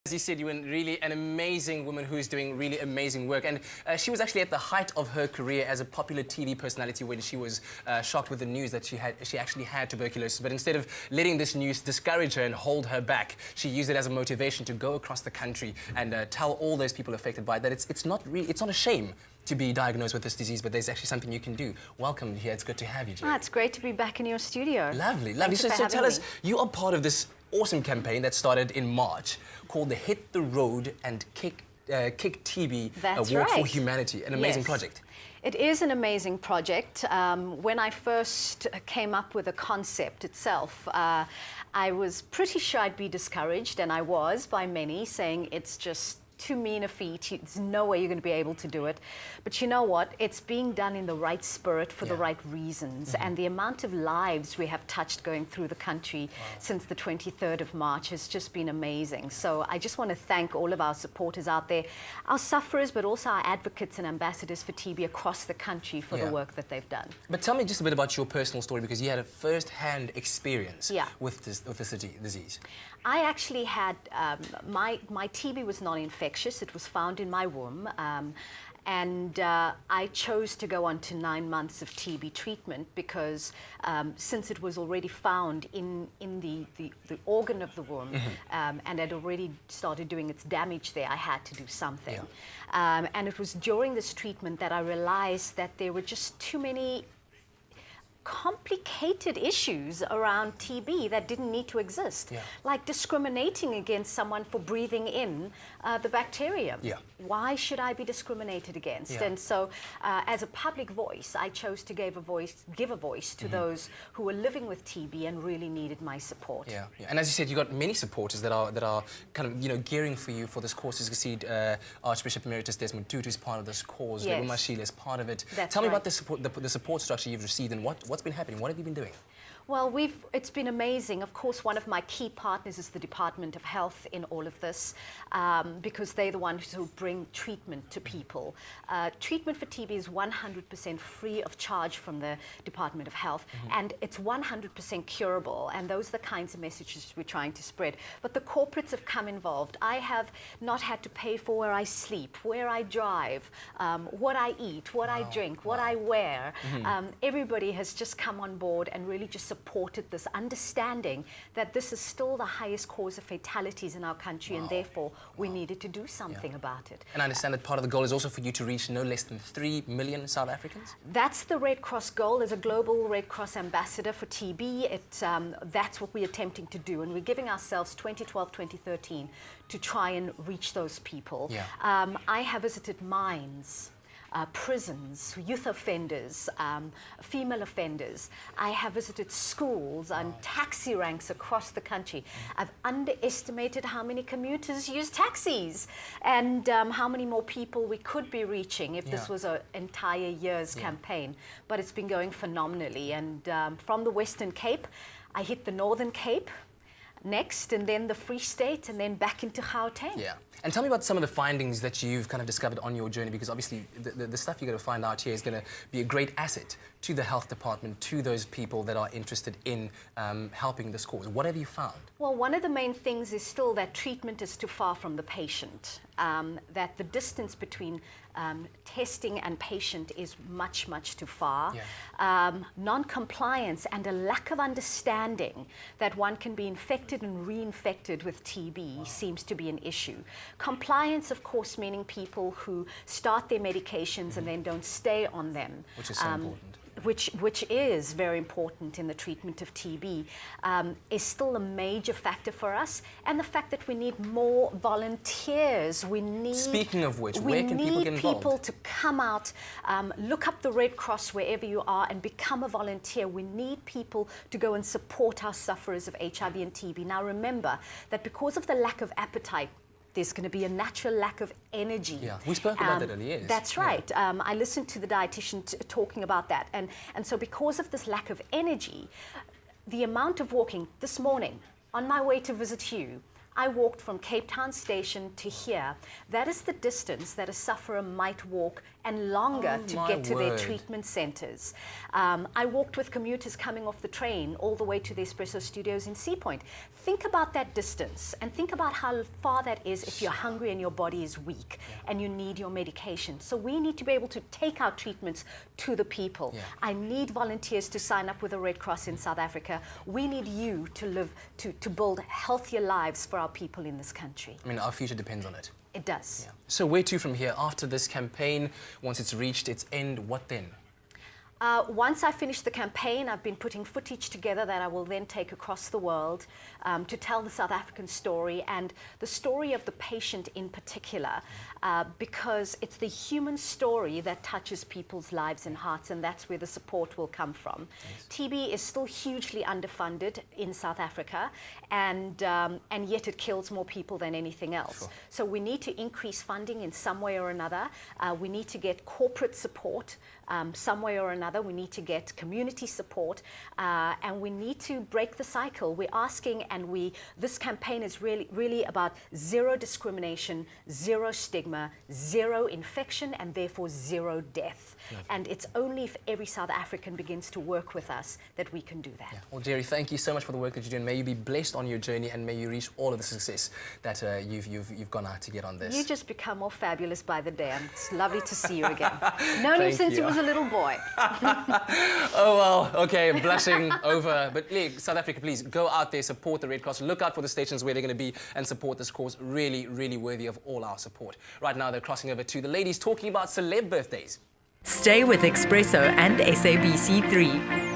As you said, you were really an amazing woman who is doing really amazing work. And she was actually at the height of her career as a popular TV personality when she was shocked with the news that she actually had tuberculosis. But instead of letting this news discourage her and hold her back, she used it as a motivation to go across the country and tell all those people affected by it that it's not a shame to be diagnosed with this disease, but there's actually something you can do. Welcome here. It's good to have you, Gerry. It's great to be back in your studio. Lovely, lovely. So tell us, you are part of this awesome campaign that started in March called the Hit the Road and Kick TB Walk for Humanity. An amazing project. It is an amazing project. When I first came up with the concept itself, I was pretty sure I'd be discouraged, and I was by many, saying it's just too mean a feat. There's no way you're going to be able to do it. But you know what? It's being done in the right spirit for the right reasons. And the amount of lives we have touched going through the country since the 23rd of March has just been amazing. So I just want to thank all of our supporters out there, our sufferers, but also our advocates and ambassadors for TB across the country for the work that they've done. But tell me just a bit about your personal story, because you had a first-hand experience with this disease. I actually had, my TB was non-infectious. It was found in my womb. And I chose to go on to 9 months of TB treatment because since it was already found in the organ of the womb and had already started doing its damage there, I had to do something. And it was during this treatment that I realized that there were just too many complicated issues around TB that didn't need to exist, like discriminating against someone for breathing in the bacterium. Why should I be discriminated against? And so, as a public voice, I chose to give a voice to those who were living with TB and really needed my support. And as you said, you got many supporters that are kind of gearing for you for this cause. As you can see, Archbishop Emeritus Desmond Tutu is part of this cause. Lebo Mashile is part of it. Tell me about the support structure you've received and what's been happening? What have you been doing? Well, it's been amazing. Of course, one of my key partners is the Department of Health in all of this, because they're the ones who bring treatment to people. Treatment for TB is 100% free of charge from the Department of Health, and it's 100% curable, and those are the kinds of messages we're trying to spread. But the corporates have come involved. I have not had to pay for where I sleep, where I drive, what I eat, what I drink, what I wear. Everybody has just come on board and really just supported this understanding that this is still the highest cause of fatalities in our country, and therefore we needed to do something about it. And I understand that part of the goal is also for you to reach no less than 3 million South Africans? That's the Red Cross goal. As a global Red Cross ambassador for TB, that's what we're attempting to do, and we're giving ourselves 2012, 2013 to try and reach those people. I have visited mines, prisons, youth offenders, female offenders. I have visited schools and taxi ranks across the country. I've underestimated how many commuters use taxis and how many more people we could be reaching if this was an entire year's campaign. But it's been going phenomenally. And from the Western Cape, I hit the Northern Cape next, and then the Free State, and then back into Gauteng. And tell me about some of the findings that you've kind of discovered on your journey, because obviously the stuff you're going to find out here is going to be a great asset to the health department, to those people that are interested in helping this cause. What have you found? Well, one of the main things is still that treatment is too far from the patient, that the distance between testing and patient is much, much too far. Non-compliance and a lack of understanding that one can be infected and reinfected with TB seems to be an issue. Compliance, of course, meaning people who start their medications and then don't stay on them. Which is so important. Which is very important in the treatment of TB, is still a major factor for us, and the fact that we need more volunteers. Speaking of which, where can people get involved? We need people to come out, look up the Red Cross wherever you are and become a volunteer. We need people to go and support our sufferers of HIV and TB. Now remember that because of the lack of appetite, there's going to be a natural lack of energy. We spoke about that earlier. That's right. I listened to the dietitian talking about that. And so because of this lack of energy, the amount of walking this morning, on my way to visit you, I walked from Cape Town Station to here. That is the distance that a sufferer might walk and longer to get to their word. treatment centres. I walked with commuters coming off the train all the way to the Expresso studios in Sea Point. Think about that distance and think about how far that is if you're hungry and your body is weak and you need your medication. So we need to be able to take our treatments to the people. I need volunteers to sign up with the Red Cross in South Africa. We need you to build healthier lives for our people in this country. I mean, our future depends on it. It does. So where to from here? After this campaign, once it's reached its end, what then? Once I finish the campaign, I've been putting footage together that I will then take across the world to tell the South African story and the story of the patient in particular, because it's the human story that touches people's lives and hearts, and that's where the support will come from. TB is still hugely underfunded in South Africa, and yet it kills more people than anything else. So we need to increase funding in some way or another. We need to get corporate support some way or another. We need to get community support, and we need to break the cycle. We're asking, and this campaign is really about zero discrimination, zero stigma, zero infection, and therefore zero death. And it's only if every South African begins to work with us that we can do that. Well, Gerry, thank you so much for the work that you're doing. May you be blessed on your journey, and may you reach all of the success that you've gone out to get on this. You just become more fabulous by the day, and it's lovely to see you again. Known you since you was a little boy. Oh, well, okay, I'm blushing over. But South Africa, please go out there, support the Red Cross, look out for the stations where they're going to be and support this cause. Really, really worthy of all our support. Right now, they're crossing over to the ladies talking about celeb birthdays. Stay with Expresso and SABC3.